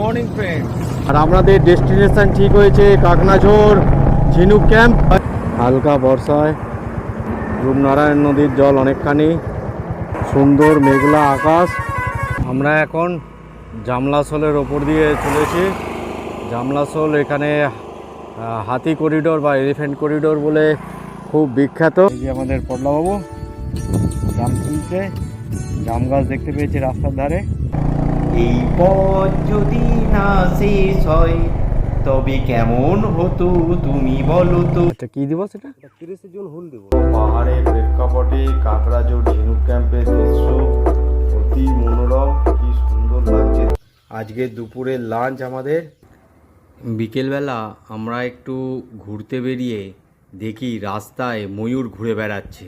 Morning friend. আর আমাদের destination ঠিক হয়েছে কাকনাঝোড় ঝিনুক ক্যাম্প। হালকা বর্ষায় রূপনারায়ণ নদীর জল অনেকখানি, সুন্দর মেঘলা আকাশ। আমরা এখন জামলাসোলের ওপর দিয়ে চলেছি। জামলাসোল এখানে হাতি করিডোর বা এলিফ্যান্ট করিডোর বলে খুব বিখ্যাত। এই যে আমাদের পটলাবাবু জাম তুলছে, জাম গাছ দেখতে পেয়েছি রাস্তার ধারে। এই পথ যদি না শেষ হয় তবে কেমন হতো তুমি বলো তো। এটা কি দিবস? এটা 30 জুন হুল দিবস। পাহাড়ের প্রেক্ষাপটে কাকড়াঝোড় ঝিনুক ক্যাম্পের দৃশ্য অতি মনোরম, কি সুন্দর লাগছে। আজকে দুপুরের লাঞ্চ আমাদের। বিকেলবেলা আমরা একটু ঘুরতে বেরিয়ে দেখি রাস্তায় ময়ূর ঘুরে বেড়াচ্ছে,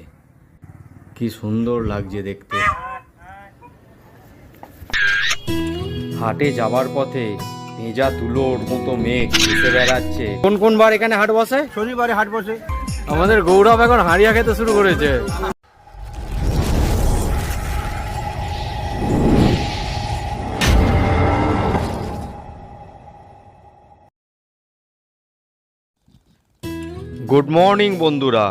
কি সুন্দর লাগছে দেখতে। হাটে যাবার পথে ভেজা তুলোর মতো মেঘ ভেসে বেড়াচ্ছে। কোন কোন বার এখানে হাট বসে? শনিবারে হাট বসে। আমাদের গৌরব এখন হাঁড়িয়া খেতে শুরু করেছে। গুড মর্নিং বন্ধুরা,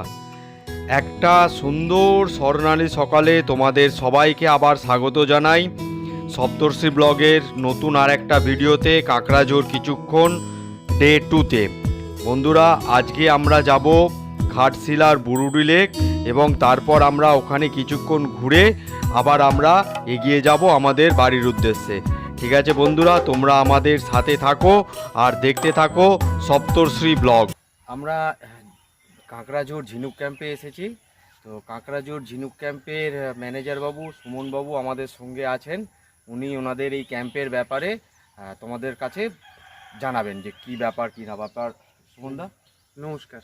একটা সুন্দর স্বর্ণালী সকালে তোমাদের সবাইকে আবার স্বাগত জানাই সপ্তর্ষি ব্লগের নতুন আর একটা ভিডিওতে। কাকড়াঝোড় কিছুক্ষণ ডে 2তে। বন্ধুরা, আজকে আমরা যাব ঘাটশিলার বুরুডি লেক এবং তারপর আমরা ওখানে কিছুক্ষণ ঘুরে আবার আমরা এগিয়ে যাব আমাদের বাড়ির উদ্দেশ্যে। ঠিক আছে বন্ধুরা, তোমরা আমাদের সাথে থাকো আর দেখতে থাকো সপ্তর্ষি ব্লগ। আমরা কাকড়াঝোড় ঝিনুক ক্যাম্পে এসেছি। তো কাকড়াঝোড় ঝিনুক ক্যাম্পের ম্যানেজার বাবু সুমন বাবু আমাদের সঙ্গে আছেন। উনি ওনাদের এই ক্যাম্পের ব্যাপারে তোমাদের কাছে জানাবেন যে কি ব্যাপার কি না ব্যাপার। সুমনদা নমস্কার।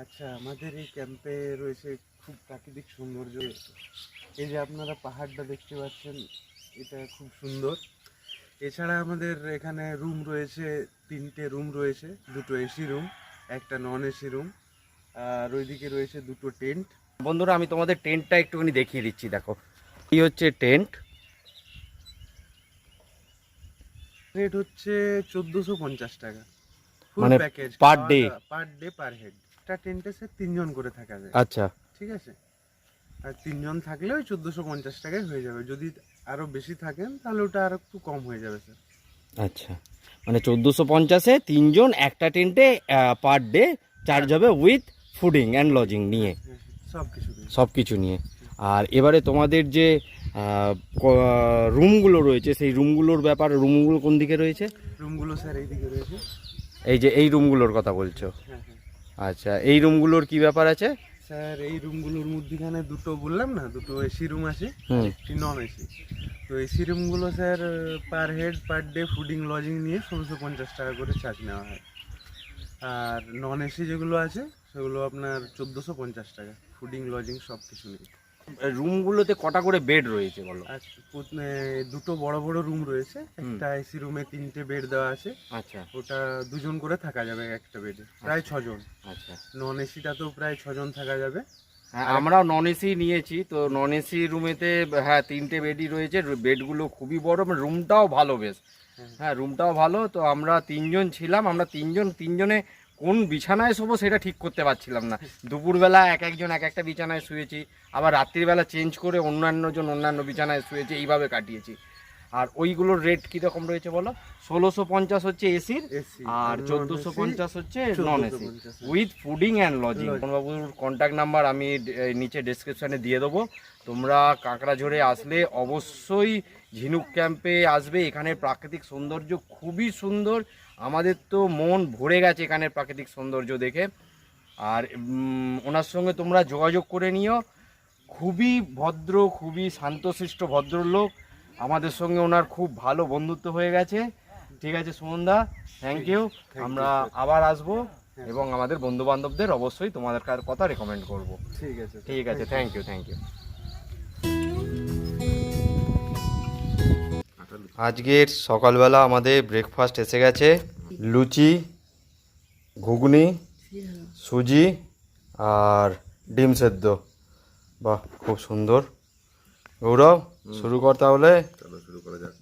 আচ্ছা, আমাদের এই ক্যাম্পে রয়েছে খুব প্রাকৃতিক সৌন্দর্য। এই যে আপনারা পাহাড়টা দেখতে পাচ্ছেন, এটা খুব সুন্দর। এছাড়া আমাদের এখানে রুম রয়েছে, 3টে রুম রয়েছে, 2টো এসি রুম, একটা নন এসি রুম, আর ওইদিকে রয়েছে 2টো টেন্ট। বন্ধুরা, আমি তোমাদের টেন্টটা একটুখানি দেখিয়ে দিচ্ছি। দেখো, এই হচ্ছে টেন্ট। রেট হচ্ছে 1450 টাকা, মানে package per day per head. একটা টেন্টে স্যার 3 জন করে থাকা যায়। আচ্ছা, ঠিক আছে। আর 3 জন থাকলে ওই 1450 টাকায় হয়ে যাবে। যদি আরো বেশি থাকেন তাহলে ওটা আর একটু কম হয়ে যাবে স্যার। আচ্ছা, মানে 1450-এ 3 জন একটা টেন্টে পার ডে চার্জ হবে উইথ ফুডিং অ্যান্ড লজিং নিয়ে, সব কিছু নিয়ে। আর এবারে তোমাদের যে রুমগুলো রয়েছে সেই রুমগুলোর ব্যাপার, রুমগুলো কোন দিকে রয়েছে? রুমগুলো স্যার এই দিকে রয়েছে। এই যে এই রুমগুলোর কথা বলছো? হ্যাঁ হ্যাঁ। আচ্ছা, এই রুমগুলোর কি ব্যাপার আছে স্যার? এই রুমগুলোর মধ্যখানে 2টো বললাম না, 2টো এসি রুম আছে, একটি নন এসি। তো এসি রুমগুলো sir per head per day fooding lodging নিয়ে 1650 টাকা করে চার্জ নেওয়া হয়। আর নন এসি যেগুলো আছে সেগুলো আপনার 1450 টাকা, ফুডিং লজিং সব কিছু নিয়ে। রুমগুলোতে কটা করে বেড রয়েছে বলো? আচ্ছা, 2টো বড় বড় রুম রয়েছে। একটা এসি রুমে 3টে বেড দেওয়া আছে। আচ্ছা, ওটা 2 জন করে থাকা যাবে একটা বেডে, প্রায় 6 জন। আচ্ছা, নন এসিটা তো প্রায় 6 জন থাকা যাবে। হ্যাঁ, আমরাও নন এসি নিয়েছি। তো নন এসি রুমেতে হ্যাঁ 3টে বেডই রয়েছে। বেডগুলো খুবই বড়, রুমটাও ভালো বেশ। হ্যাঁ, রুমটাও ভালো। তো আমরা 3 জন ছিলাম। আমরা 3 জনে কোন বিছানায় শোবো সেটা ঠিক করতে পারছিলাম না। দুপুরবেলা এক একজন এক একটা বিছানায় শুয়েছি, আবার রাত্রিবেলা চেঞ্জ করে অন্যান্য বিছানায় শুয়েছি, এইভাবে কাটিয়েছি। আর ওইগুলোর রেট কীরকম রয়েছে বলো? 1650 হচ্ছে এসির, আর 1450 হচ্ছে non AC with fooding and lodging. বাবুর কন্ট্যাক্ট নাম্বার আমি নিচে ডেসক্রিপশানে দিয়ে দেবো। তোমরা কাকড়াঝোড়ে আসলে অবশ্যই ঝিনুক ক্যাম্পে আসবে। এখানে প্রাকৃতিক সৌন্দর্য খুবই সুন্দর। আমাদের তো মন ভরে গেছে এখানের প্রাকৃতিক সৌন্দর্য দেখে। আর ওনার সঙ্গে তোমরা যোগাযোগ করে নিও। খুবই ভদ্র, খুবই শান্তশিষ্ট ভদ্রলোক। আমাদের সঙ্গে ওনার খুব ভালো বন্ধুত্ব হয়ে গেছে। ঠিক আছে সুমনদা, থ্যাংক ইউ। আমরা আবার আসবো এবং আমাদের বন্ধু বান্ধবদের অবশ্যই তোমাদের কথা রেকমেন্ড করব। ঠিক আছে, ঠিক আছে, থ্যাংক ইউ। আজকের সকালবেলা আমাদের ব্রেকফাস্ট এসে গেছে। লুচি, ঘুগনি, সুজি আর ডিম সেদ্ধ। বাহ, খুব সুন্দর। গৌরব, শুরু কর তাহলে। চলো শুরু করা যাক।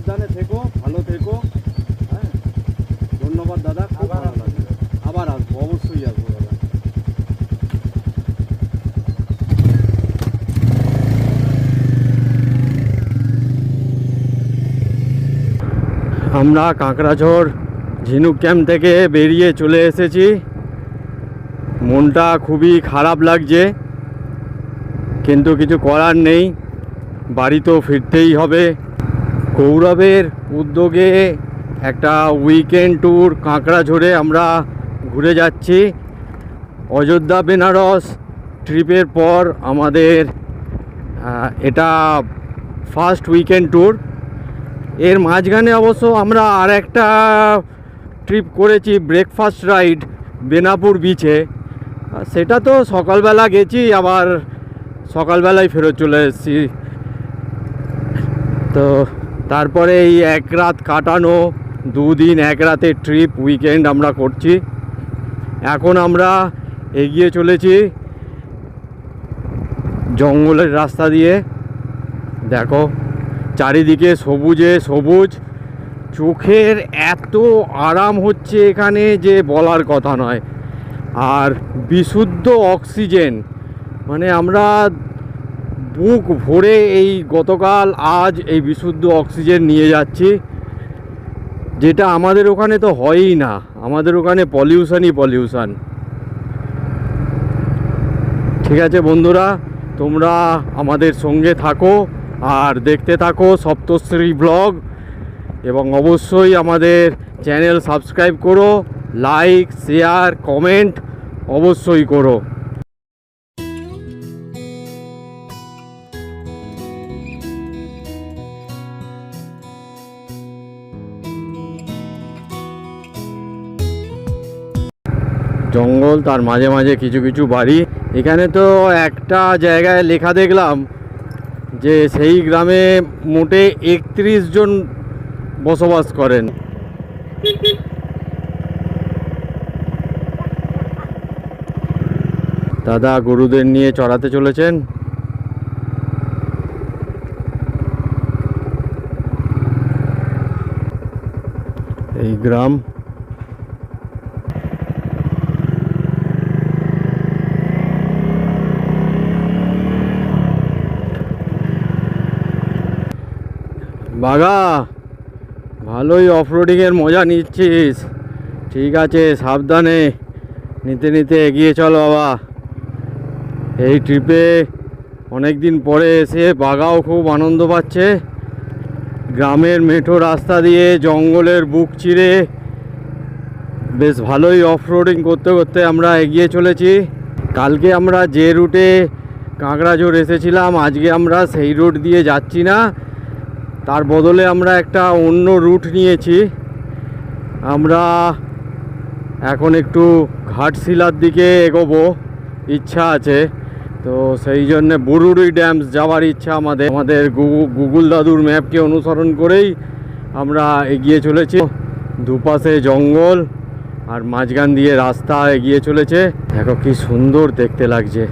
সাবধানে থেকো, ভালো থেকো। হ্যাঁ, ধন্যবাদ দাদা, খুব ভালো লাগলো। আবার আসবো, অবশ্যই আসবো দাদা। আমরা কাঁকড়াঝোড় ঝিনুক ক্যাম্প থেকে বেরিয়ে চলে এসেছি। মনটা খুবই খারাপ লাগছে, কিন্তু কিছু করার নেই, বাড়ি তো ফিরতেই হবে। গৌরবের উদ্যোগে একটা উইকেন্ড ট্যুর কাঁকড়াঝোড়ে আমরা ঘুরে যাচ্ছি। অযোধ্যা বেনারস ট্রিপের পর আমাদের এটা ফার্স্ট উইকেন্ড ট্যুর। এর মাঝখানে অবশ্য আমরা আর একটা ট্রিপ করেছি, ব্রেকফাস্ট রাইড বেনাপুর বিচে। সেটা তো সকালবেলা গেছি, আবার সকালবেলায় ফেরত চলে এসেছি। তো তারপরে এই এক রাত কাটানো, 2 দিন 1 রাতের ট্রিপ উইকেন্ড আমরা করছি। এখন আমরা এগিয়ে চলেছি জঙ্গলের রাস্তা দিয়ে। দেখো চারিদিকে সবুজে সবুজ, চোখের এত আরাম হচ্ছে এখানে যে বলার কথা নয়। আর বিশুদ্ধ অক্সিজেন, মানে আমরা বুক ভরে এই গতকাল আজ এই বিশুদ্ধ অক্সিজেন নিয়ে যাচ্ছি, যেটা আমাদের ওখানে তো হয়ই না। আমাদের ওখানে পলিউশনই পলিউশন। ঠিক আছে বন্ধুরা, তোমরা আমাদের সঙ্গে থাকো আর দেখতে থাকো সপ্তশ্রী ব্লগ, এবং অবশ্যই আমাদের চ্যানেল সাবস্ক্রাইব করো, লাইক শেয়ার কমেন্ট অবশ্যই করো। জঙ্গল, তার মাঝে মাঝে কিছু কিছু বাড়ি। এখানে তো একটা জায়গায় লেখা দেখলাম যে সেই গ্রামে মোটে 31 জন বসবাস করেন। দাদা গরুদের নিয়ে চড়াতে চলেছেন। এই গ্রাম। বাঘা, ভালোই অফরোডিংয়ের মজা নিচ্ছিস। ঠিক আছে, সাবধানে নিতে নিতে এগিয়ে চল বাবা। এই ট্রিপে অনেক দিন পরে এসে বাঘাও খুব আনন্দ পাচ্ছে। গ্রামের মেঠো রাস্তা দিয়ে জঙ্গলের বুক চিরে বেশ ভালোই অফরোডিং করতে করতে আমরা এগিয়ে চলেছি। কালকে আমরা যে রুটে কাঁকড়াঝোড় এসেছিলাম, আজকে আমরা সেই রুট দিয়ে যাচ্ছি না, তার বদলে আমরা একটা অন্য রুট নিয়েছি। আমরা এখন একটু ঘাটশিলার দিকে এগোবো, ইচ্ছা আছে। তো সেই জন্যে বুরুড়ি ড্যাম যাওয়ার ইচ্ছা আমাদের গুগল দাদুর ম্যাপকে অনুসরণ করেই আমরা এগিয়ে চলেছি। দুপাশে জঙ্গল আর মাঝখান দিয়ে রাস্তা এগিয়ে চলেছে। দেখো কি সুন্দর দেখতে লাগছে।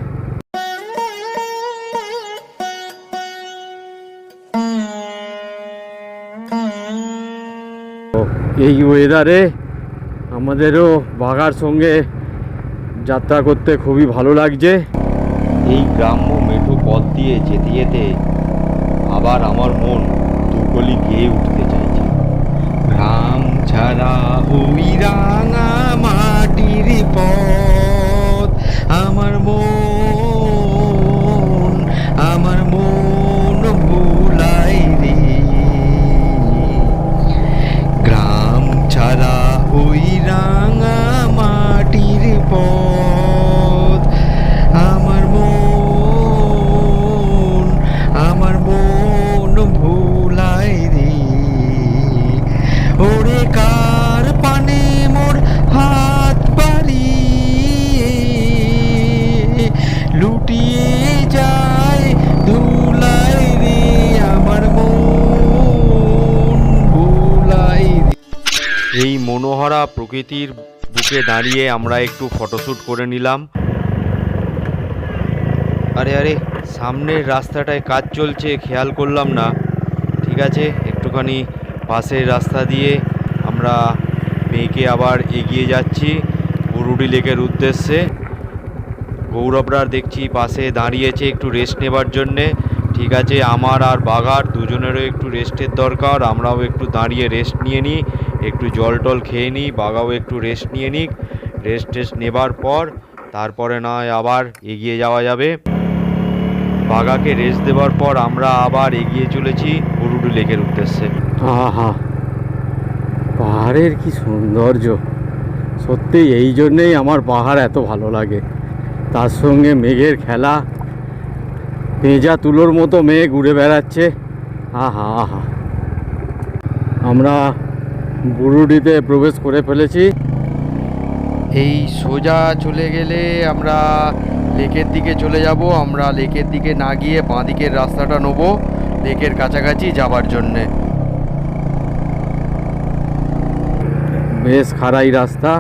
এই ওয়েদারে আমাদেরও বাঘার সঙ্গে যাত্রা করতে খুবই ভালো লাগছে। এই গ্রাম্য মেঠো পথ দিয়ে যেতে যেতে আবার আমার মন দুকলি গেয়ে উঠতে চাইছে। গ্রাম ছাড়া ওই রাঙা মাটির পথ, আমার মন ভুলাই রে। গ্রাম ছাড়া ওই রাঙা মাটির পথ, আমার মন ভুলাই রে। ওরে কার পানে মোর হাত বাড়িয়ে লুটিয়ে যায় ধুলাই রে, আমার মন ভুলাই রে। এই মনোহরা প্রকৃতির বুকে দাঁড়িয়ে আমরা একটু ফটোশ্যুট করে নিলাম। আরে সামনের রাস্তাটায় কাজ চলছে, খেয়াল করলাম না। ঠিক আছে, একটুখানি পাশের রাস্তা দিয়ে আমরা মেয়েকে আবার এগিয়ে যাচ্ছি বুরুডি লেকের উদ্দেশ্যে। গৌরবরা দেখছি পাশে দাঁড়িয়েছে একটু রেস্ট নেবার জন্যে। ঠিক আছে, আমার আর বাঘার দুজনেরও একটু রেস্টের দরকার, আমরাও একটু দাঁড়িয়ে রেস্ট নিয়ে নিই, একটু জল টল খেয়ে নিই, বাঘাও একটু রেস্ট নিয়ে নিক। রেস্ট নেবার পর তারপরে নয় আবার এগিয়ে যাওয়া যাবে। বাঘাকে রেস্ট দেওয়ার পর আমরা আবার এগিয়ে চলেছি বুরুডি লেকের উদ্দেশ্যে। আহা, পাহাড়ের কি সৌন্দর্য! সত্যি এই জন্যেই আমার পাহাড় এত ভালো লাগে। তার সঙ্গে মেঘের খেলা, পেঁজা তুলোর মতো মেঘ উড়ে বেড়াচ্ছে। আহা আহা, আমরা বুরুডিতে প্রবেশ করে ফেলেছি। এই সোজা চলে গেলে আমরা লেকের দিকে চলে যাব। আমরা লেকের দিকে না গিয়ে বাঁ দিকের রাস্তাটা নেব লেকের কাছাকাছি যাবার জন্যে। বেশ খাড়াই রাস্তা।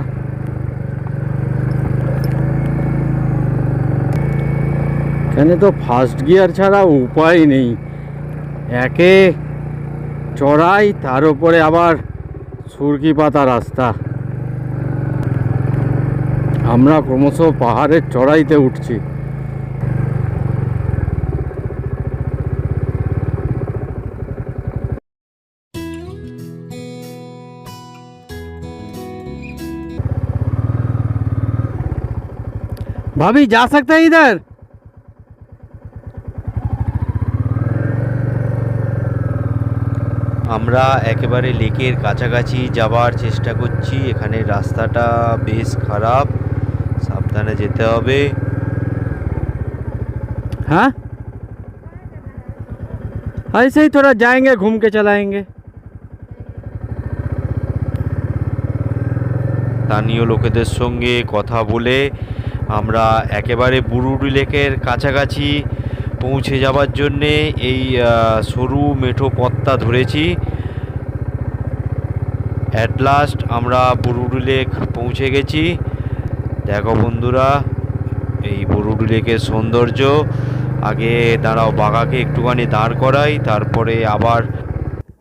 এখানে তো ফার্স্ট গিয়ার ছাড়া উপায় নেই। একে চড়াই, তার উপরে আবার সুরকি পাতা রাস্তা। আমরা ক্রমশ পাহাড়ের চড়াইতে উঠছি। भाभी जा सकते हैं इधर? আমরা একেবারে লেকের কাছাকাছি যাবার চেষ্টা করছি। এখানে রাস্তাটা বেশ খারাপ, সাবধানে যেতে হবে। हाँ, ऐसे ही थोड़ा जाएंगे, घूम के चलाएंगे। স্থানীয় লোকেদের সঙ্গে কথা বলে আমরা একেবারে বুরুডি লেকের কাছাকাছি পৌঁছে যাবার জন্যে এই সরু মেঠো পথটা ধরেছি। অ্যাট লাস্ট আমরা বুরুডি লেক পৌঁছে গেছি। দেখো বন্ধুরা, এই বুরুডি লেকের সৌন্দর্য। আগে দাঁড়াও, বাঘাকে একটুখানি দাঁড় করাই, তারপরে আবার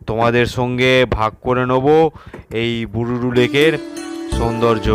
তোমাদের সঙ্গে ভাগ করে নেব এই বুরুডি লেকের সৌন্দর্য।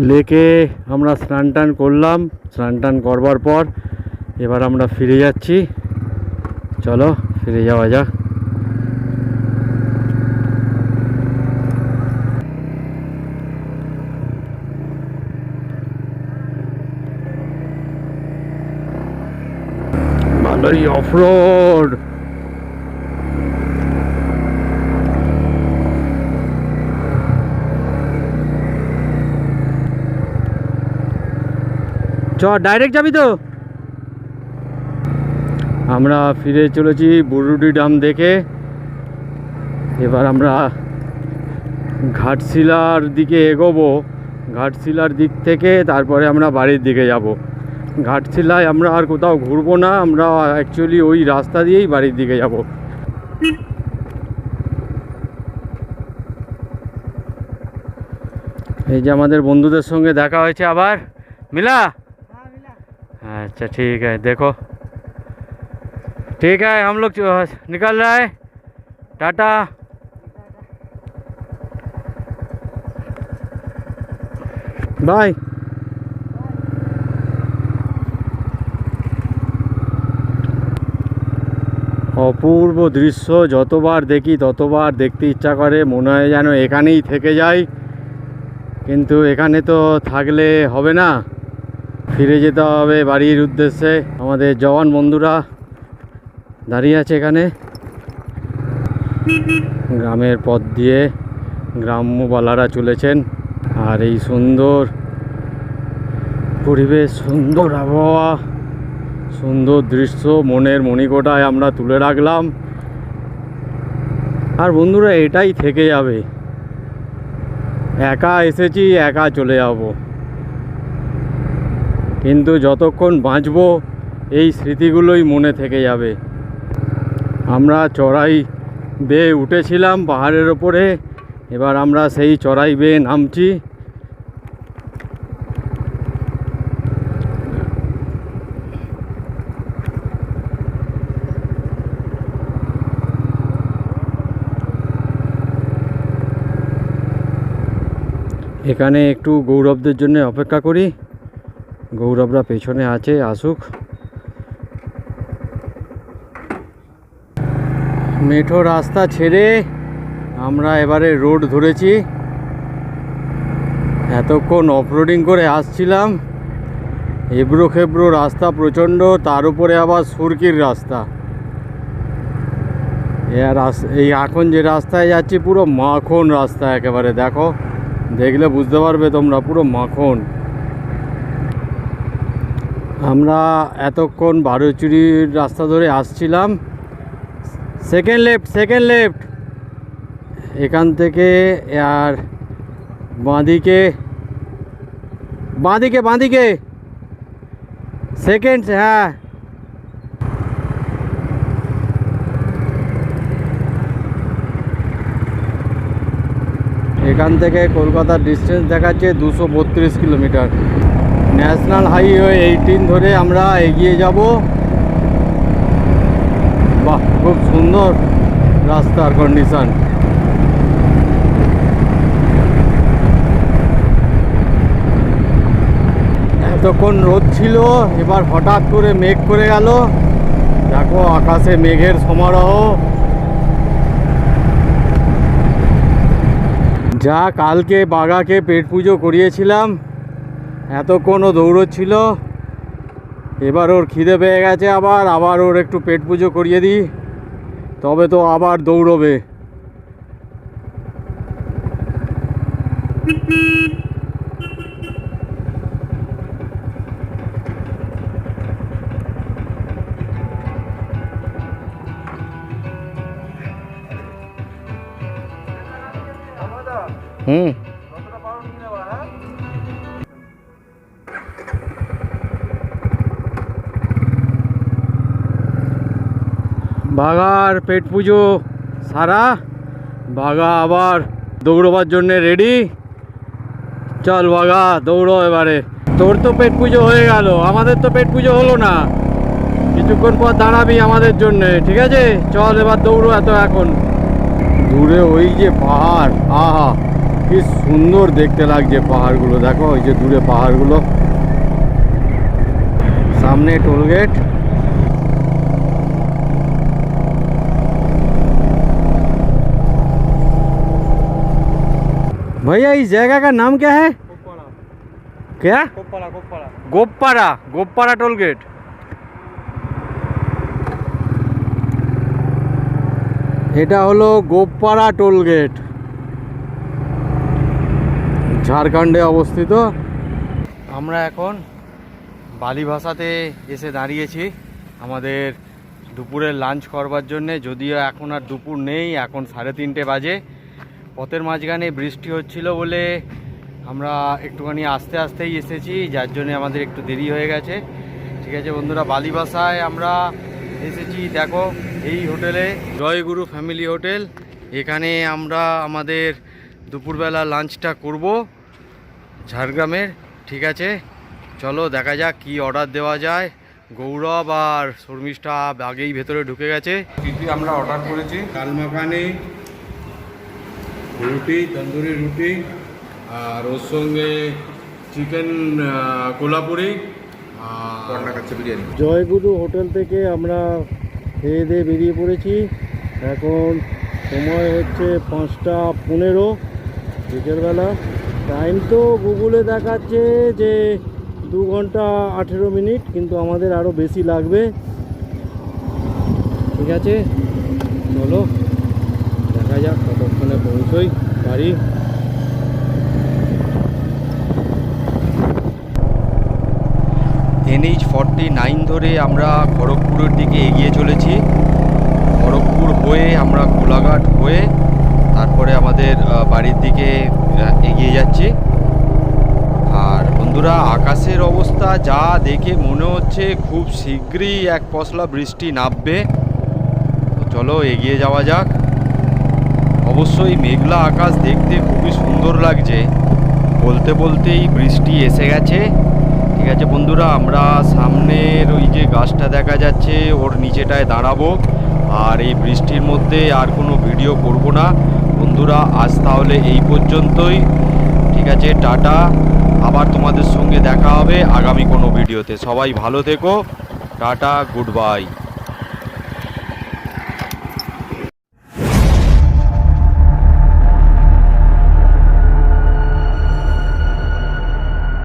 লেকে আমরা স্নান টান করলাম। স্নান টান করবার পর এবার আমরা ফিরে যাচ্ছি। চলো ফিরে যাওয়া যাক। ভালোই অফরোড। চ ডাইরেক্ট যাবি তো? আমরা ফিরে চলেছি বুরুডি ড্যাম দেখে। এবার আমরা ঘাটশিলার দিকে এগোবো। ঘাটশিলার দিক থেকে তারপরে আমরা বাড়ির দিকে যাব। ঘাটশিলায় আমরা আর কোথাও ঘুরবো না, আমরা অ্যাকচুয়ালি ওই রাস্তা দিয়েই বাড়ির দিকে যাব। এই যে আমাদের বন্ধুদের সঙ্গে দেখা হয়েছে আবার। मिला? अच्छा ठीक है, देखो ठीक है, हम लोग निकल रहे हैं। टाटा। बाय। অপূর্ব দৃশ্য, যতবার দেখি ততবার দেখতে ইচ্ছা করে, মনে হয় যেন এখানেই থেকে যাই। কিন্তু এখানে তো থাকলে হবে না, ফিরে যেতে হবে বাড়ির উদ্দেশ্যে। আমাদের জওয়ান বন্ধুরা দাঁড়িয়ে আছে এখানে, গ্রামের পথ দিয়ে গ্রাম্যবালারা চলেছেন। আর এই সুন্দর পরিবেশ, সুন্দর আবহাওয়া, সুন্দর দৃশ্য মনের মণিকোটায় আমরা তুলে রাখলাম। আর বন্ধুরা, এটাই থেকে যাবে। একা এসেছি, একা চলে যাব, কিন্তু যতক্ষণ বাঁচবো এই স্মৃতিগুলোই মনে থেকে যাবে। আমরা চড়াই বেয়ে উঠেছিলাম পাহাড়ের ওপরে, এবার আমরা সেই চড়াই বেয়ে নামছি। এখানে একটু গৌরবদের জন্য অপেক্ষা করি, গৌরবরা পেছনে আছে, আসুক। মেঠো রাস্তা ছেড়ে আমরা এবারে রোড ধরেছি। এতক্ষণ অফরোডিং করে আসছিলাম, এবড়ো খেবড়ো রাস্তা প্রচণ্ড, তার উপরে আবার সুরকির রাস্তা। এই এখন যে রাস্তায় যাচ্ছি পুরো মাখন রাস্তা একেবারে, দেখো, দেখলে বুঝতে পারবে তোমরা, পুরো মাখন। আমরা এতক্ষণ বারোচুরির রাস্তা ধরে আসছিলাম। সেকেন্ড লেফট এখান থেকে, আর বাঁদিকে সেকেন্ড, হ্যাঁ। এখান থেকে কলকাতার ডিস্টেন্স দেখাচ্ছে 232 কিলোমিটার। ন্যাশনাল হাইওয়ে 18 ধরে আমরা এগিয়ে যাব। বাহ, খুব সুন্দর রাস্তার কন্ডিশন। এতক্ষণ রোদ ছিল, এবার হঠাৎ করে মেঘ করে গেল। দেখো আকাশে মেঘের সমারোহ। যা কালকে বাঘাকে পেট পুজো করিয়েছিলাম, এতক্ষণও দৌড়চ্ছিল, এবার ওর খিদে পেয়ে গেছে, আবার ওর একটু পেট পুজো করিয়ে দিই, তবে তো আবার দৌড়বে। বাঘার পেট পুজো সারা, বাঘা আবার দৌড়বার জন্যে রেডি। চল বাঘা, দৌড়ো এবারে। তোর তো পেট পুজো হয়ে গেল, আমাদের তো পেট পুজো হলো না। কিছুক্ষণ পর দাঁড়াবি আমাদের জন্যে, ঠিক আছে? চল এবার দৌড়ো। এখন দূরে ওই যে পাহাড়, আহা কি সুন্দর দেখতে লাগছে পাহাড়গুলো। দেখো ওই যে দূরে পাহাড়গুলো, সামনে টোলগেট। भैया इस जगह का नाम क्या है? क्या? गोपारा टोल गेट। এটা হলো গোপারা টোল গেট, ঝাড়খণ্ডে অবস্থিত। আমরা এখন বালিভাষাতে এসে দাঁড়িয়েছি আমাদের দুপুরের লাঞ্চ করবার জন্যে। যদিও এখন আর দুপুর নেই, এখন 3:30 বাজে। পথের মাঝখানে বৃষ্টি হচ্ছিল বলে আমরা একটুখানি আস্তে আস্তেই এসেছি, যার জন্য আমাদের একটু দেরি হয়ে গেছে। ঠিক আছে বন্ধুরা, বালিভাষায় আমরা এসেছি। দেখো এই হোটেলে, জয়গুরু ফ্যামিলি হোটেল, এখানে আমরা আমাদের দুপুরবেলা লাঞ্চটা করব ঝাড়গ্রামের। ঠিক আছে, চলো দেখা যাক কি অর্ডার দেওয়া যায়। গৌরব আর শর্মিষ্ঠা আগেই ভেতরে ঢুকে গেছে। কি আমরা অর্ডার করেছি? ডাল মাখানি, রুটি, তন্দুরি রুটি, আর ওর সঙ্গে চিকেন কোলাপুরি, আর কাচ্চি বিরিয়ানি। জয়গুরু হোটেল থেকে আমরা খেয়ে দিয়ে বেরিয়ে পড়েছি। এখন সময় হচ্ছে 5টা 15 বিকেলবেলা। টাইম তো গুগলে দেখাচ্ছে যে 2 ঘন্টা 18 মিনিট, কিন্তু আমাদের আরও বেশি লাগবে। ঠিক আছে, চলো দেখা যাক কতক্ষণে পৌঁছই বাড়ি। NH49 ধরে আমরা খড়গপুরের দিকে এগিয়ে চলেছি। খড়গপুর হয়ে আমরা কোলাঘাট হয়ে তারপরে আমাদের বাড়ির দিকে এগিয়ে যাচ্ছি। আর বন্ধুরা, আকাশের অবস্থা যা দেখে মনে হচ্ছে খুব শীঘ্রই এক পশলা বৃষ্টি নামবে। তো চলো এগিয়ে যাওয়া যাক। অবশ্যই মেঘলা আকাশ দেখতে খুবই সুন্দর লাগছে। বলতে বলতেই বৃষ্টি এসে গেছে। ঠিক আছে বন্ধুরা, আমরা সামনের ওই যে গাছটা দেখা যাচ্ছে ওর নিচেটায় দাঁড়াবো। আর এই বৃষ্টির মধ্যে আর কোনো ভিডিও করব না বন্ধুরা। আজ তাহলে এই পর্যন্তই। ঠিক আছে, টাটা। আবার তোমাদের সঙ্গে দেখা হবে আগামী কোনো ভিডিওতে। সবাই ভালো থেকো। Tata, good bye.